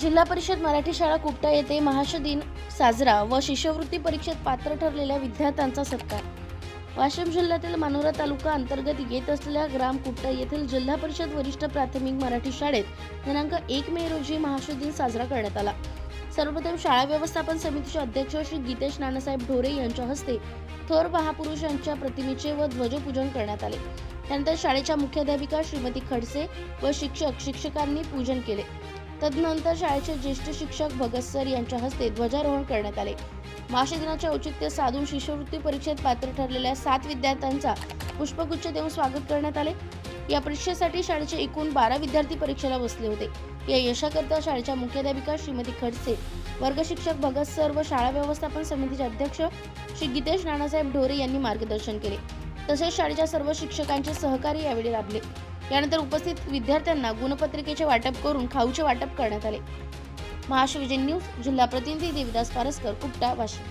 जिल्हा परिषद मराठी शाळा कुपटा येथे महाशदिन साजरा व शिष्यवृत्ती परीक्षेत पात्र ठरलेल्या विद्यार्थ्यांचा सत्कार। वाशिम जिल्ह्यातील मानोरा तालुका अंतर्गत येत असलेल्या ग्राम कुपटा येथील जिल्हा परिषद वरिष्ठ प्राथमिक मराठी शाळेत दिनांक 1 मे रोजी महाशदिन साजरा करण्यात आला। सर्वप्रथम शाळा व्यवस्थापन समितीचे अध्यक्ष श्री गीतेश नानासाहेब ढोरे यांच्या हस्ते थोर महापुरुषांच्या प्रतिमेचे व ध्वजपूजन करण्यात आले। त्यानंतर शाळेच्या मुख्याध्यापिका श्रीमती खडसे व शिक्षकांनी पूजन केले। तदनंतर शाळेचे ज्येष्ठ शिक्षक भगत सर यांच्या हस्ते ध्वजारोहण करण्यात आले। महाशदिनाचे औचित्य साधून शिष्यवृत्ती परीक्षेत पात्र ठरलेल्या 7 विद्यार्थ्यांचा पुष्पगुच्छ देऊन स्वागत करण्यात आले। या परीक्षेसाठी शाळेचे एकूण 12 विद्यार्थी परीक्षेला बसले होते। या यशाकरता शाळेच्या मुख्याध्यापिका श्रीमती खडसे, वर्ग शिक्षक भगत सर व शाळा व्यवस्थापन समितीचे अध्यक्ष श्री गीतेश नानासाहेब ढोरे यांनी मार्गदर्शन केले। तसेच शाळेच्या सर्व शिक्षकांचे सहकार्य यावेळी लाभले। यानंतर उपस्थित विद्यार्थ्यांना गुणपत्रिकेचे वाटप करून खाऊचे वाटप करण्यात आले। महाशिवजन न्यूज जिल्हा प्रतिनिधी देविदास पारसकर, कुपटा, वाशिम।